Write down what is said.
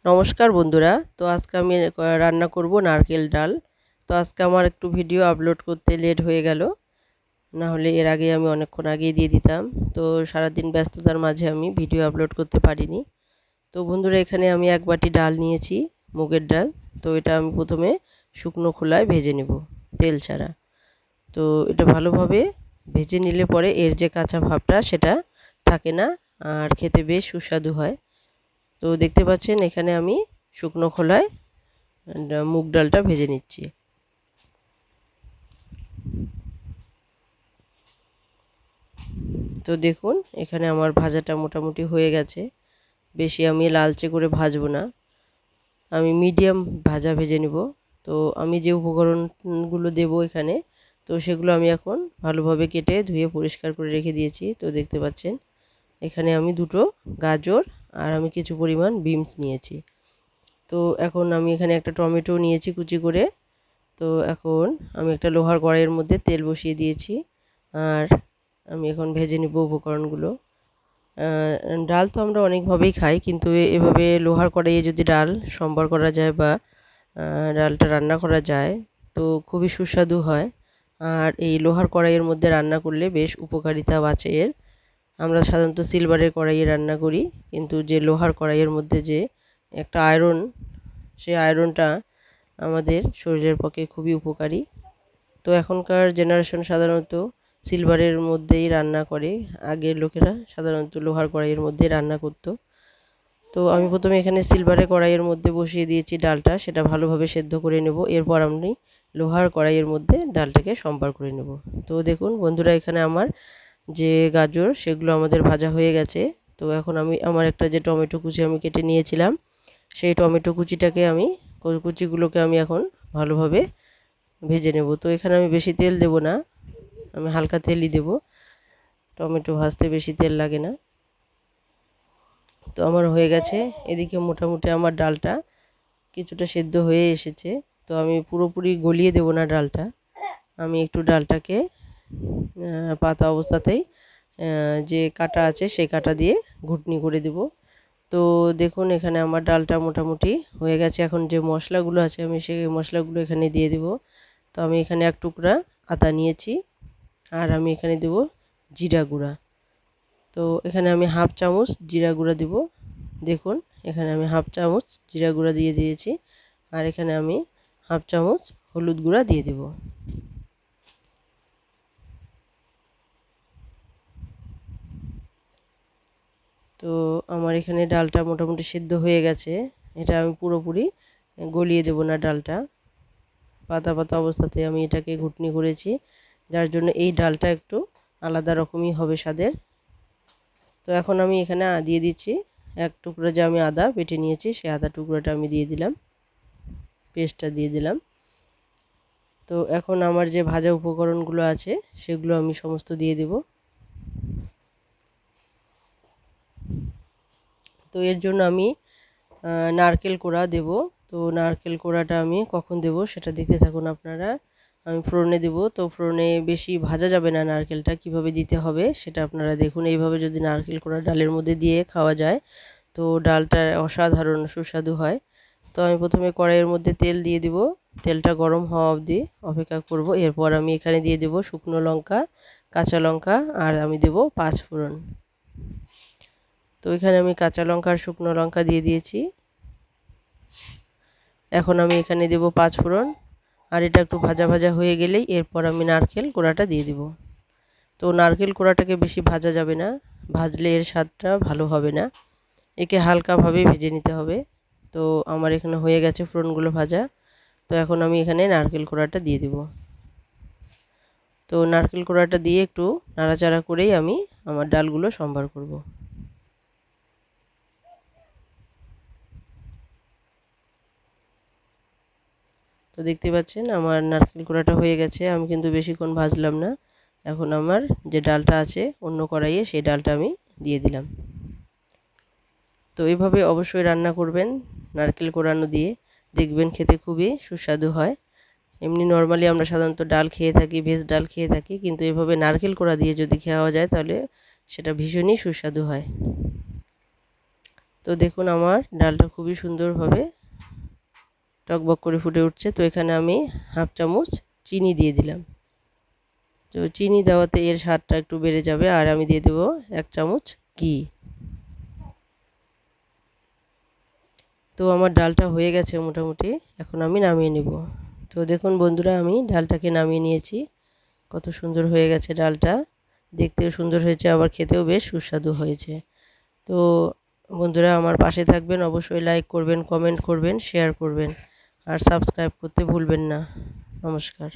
নমস্কার বন্ধুরা। তো আজকে আমি রান্না করব নারকেল ডাল। তো আজকে আমার একটু ভিডিও আপলোড করতে লেট হয়ে গেল, না হলে এর আগে আমি অনেকক্ষণ আগেই দিয়ে দিতাম। তো সারাদিন ব্যস্ততার মাঝে আমি ভিডিও আপলোড করতে পারিনি। তো বন্ধুরা, এখানে আমি এক বাটি ডাল নিয়েছি, মুগের ডাল। তো এটা আমি প্রথমে শুকনো খোলায় ভেজে নেব, তেল ছাড়া। তো এটা ভালোভাবে ভেজে নিলে পরে এর যে কাঁচা ভাবটা সেটা থাকে না, আর খেতে বেশ সুস্বাদু হয়। তো দেখতে পাচ্ছেন এখানে আমি শুকনো খোলায় মুগ ডালটা ভেজে নিচ্ছি। তো দেখুন এখানে আমার ভাজাটা মোটামুটি হয়ে গেছে। বেশি আমি লালচে করে ভাজবো না, আমি মিডিয়াম ভাজা ভেজে নিব। তো আমি যে উপকরণগুলো দেব এখানে, তো সেগুলো আমি এখন ভালোভাবে কেটে ধুয়ে পরিষ্কার করে রেখে দিয়েছি। তো দেখতে পাচ্ছেন এখানে আমি দুটো গাজর আর আমি কিছু পরিমাণ বিনস নিয়েছি। তো এখন আমি এখানে একটা টমেটো নিয়েছি কুচি করে। তো এখন আমি একটা লোহার কড়াইয়ের মধ্যে তেল বসিয়ে দিয়েছি, আর আমি এখন ভেজে নিব উপকরণগুলো। ডাল তো আমরা অনেকভাবেই খাই, কিন্তু এভাবে লোহার কড়াইয়ে যদি ডাল সম্বার করা যায় বা ডালটা রান্না করা যায়, তো খুবই সুস্বাদু হয়। আর এই লোহার কড়াইয়ের মধ্যে রান্না করলে বেশ উপকারিতা আছে এর। আমরা সাধারণত সিলভারের কড়াইয়ে রান্না করি, কিন্তু যে লোহার কড়াইয়ের মধ্যে যে একটা আয়রন, সেই আয়রনটা আমাদের শরীরের পক্ষে খুবই উপকারী। তো এখনকার জেনারেশন সাধারণত সিলভারের মধ্যেই রান্না করে, আগের লোকেরা সাধারণত লোহার কড়াইয়ের মধ্যেই রান্না করত। তো আমি প্রথমে এখানে সিলভারের কড়াইয়ের মধ্যে বসিয়ে দিয়েছি ডালটা, সেটা ভালোভাবে সেদ্ধ করে নেব। এরপর আমি লোহার কড়াইয়ের মধ্যে ডালটাকে সম্বার করে নেব। তো দেখুন বন্ধুরা, এখানে আমার যে গাজর সেগুলো আমাদের ভাজা হয়ে গেছে। তো এখন আমি আমার একটা যে টমেটো কুচি আমি কেটে নিয়েছিলাম, সেই টমেটো কুচিটাকে আমি কুচিগুলোকে আমি এখন ভালোভাবে ভেজে নেব। তো এখানে আমি বেশি তেল দেব না, আমি হালকা তেলই দেব। টমেটো ভাজতে বেশি তেল লাগে না। তো আমার হয়ে গেছে। এদিকে মোটামুটি আমার ডালটা কিছুটা সেদ্ধ হয়ে এসেছে। তো আমি পুরোপুরি গলিয়ে দেব না ডালটা, আমি একটু ডালটাকে পাতা অবস্থাতেই যে কাটা আছে সেই কাটা দিয়ে ঘুটনি করে দেব। তো দেখুন এখানে আমার ডালটা মোটামুটি হয়ে গেছে। এখন যে মশলাগুলো আছে আমি সেই মশলাগুলো এখানে দিয়ে দেব। তো আমি এখানে এক টুকরা আদা নিয়েছি, আর আমি এখানে দেব জিরা গুঁড়া। তো এখানে আমি হাফ চামচ জিরা গুঁড়া দেব। দেখুন এখানে আমি হাফ চামচ জিরা গুঁড়া দিয়ে দিয়েছি, আর এখানে আমি হাফ চামচ হলুদ গুঁড়া দিয়ে দেব। তো আমার এখানে ডালটা মোটামুটি সিদ্ধ হয়ে গেছে। এটা আমি পুরোপুরি গলিয়ে দেব না ডালটা, পাতা পাতা অবস্থাতে আমি এটাকে ঘুটনি করেছি, যার জন্য এই ডালটা একটু আলাদা রকমই হবে স্বাদের। তো এখন আমি এখানে দিয়ে দিচ্ছি এক টুকরো, যে আমি আদা বেটে নিয়েছি সেই আদা টুকরোটা আমি দিয়ে দিলাম, পেস্টটা দিয়ে দিলাম। তো এখন আমার যে ভাজা উপকরণগুলো আছে সেগুলো আমি সমস্ত দিয়ে দেব। তো এর জন্য আমি নারকেল কোড়া দেব। তো নারকেল কোড়াটা আমি কখন দেব সেটা দেখতে থাকুন আপনারা। আমি ফোড়নে দেব। তো ফোড়নে বেশি ভাজা যাবে না, নারকেলটা কিভাবে দিতে হবে সেটা আপনারা দেখুন। এইভাবে যদি নারকেল কোড়া ডালের মধ্যে দিয়ে খাওয়া যায়, তো ডালটা অসাধারণ সুস্বাদু হয়। তো আমি প্রথমে কড়াইয়ের মধ্যে তেল দিয়ে দিব, তেলটা গরম হওয়া অবধি অপেক্ষা করব। এরপর আমি এখানে দিয়ে দেব শুকনো লঙ্কা, কাঁচা লঙ্কা, আর আমি দেব 5 ফোড়ন। তো এখানে আমি কাঁচা লঙ্কা আর শুকনো লঙ্কা দিয়ে দিয়েছি। এখন আমি এখানে দেব 5 ফোড়ন, আর এটা একটু ভাজা ভাজা হয়ে গেলেই এরপর আমি নারকেল কোড়াটা দিয়ে দিব। তো নারকেল কোড়াটাকে বেশি ভাজা যাবে না, ভাজলে এর স্বাদটা ভালো হবে না, একে হালকাভাবে ভেজে নিতে হবে। তো আমার এখানে হয়ে গেছে ফোড়নগুলো ভাজা। তো এখন আমি এখানে নারকেল কোড়াটা দিয়ে দেব। তো নারকেল কোড়াটা দিয়ে একটু নাড়াচাড়া করেই আমি আমার ডালগুলো সম্বার করব। তো দেখতে পাচ্ছেন আমার নারকেল কোড়াটা হয়ে গেছে, আমি কিন্তু বেশিক্ষণ ভাজলাম না। এখন আমার যে ডালটা আছে অন্য কড়াইয়ে, সেই ডালটা আমি দিয়ে দিলাম। তো এইভাবে অবশ্যই রান্না করবেন নারকেল কোড়ানো দিয়ে, দেখবেন খেতে খুবই সুস্বাদু হয়। এমনি নর্মালি আমরা সাধারণত ডাল খেয়ে থাকি, ভেজ ডাল খেয়ে থাকি, কিন্তু এভাবে নারকেল কোড়া দিয়ে যদি খাওয়া যায় তাহলে সেটা ভীষণই সুস্বাদু হয়। তো দেখুন আমার ডালটা খুবই সুন্দরভাবে টকবক করে ফুটে উঠছে। তো এখানে আমি হাফ চামচ চিনি দিয়ে দিলাম। তো চিনি দেওয়াতে এর স্বাদটা একটু বেড়ে যাবে। আর আমি দিয়ে দেব 1 চামচ ঘি। তো আমার ডালটা হয়ে গেছে মোটামুটি, এখন আমি নামিয়ে নেব। তো দেখুন বন্ধুরা, আমি ডালটাকে নামিয়ে নিয়েছি। কত সুন্দর হয়ে গেছে ডালটা, দেখতেও সুন্দর হয়েছে, আবার খেতেও বেশ সুস্বাদু হয়েছে। তো বন্ধুরা আমার পাশে থাকবেন, অবশ্যই লাইক করবেন, কমেন্ট করবেন, শেয়ার করবেন আর সাবস্ক্রাইব করতে ভুলবেন না। নমস্কার।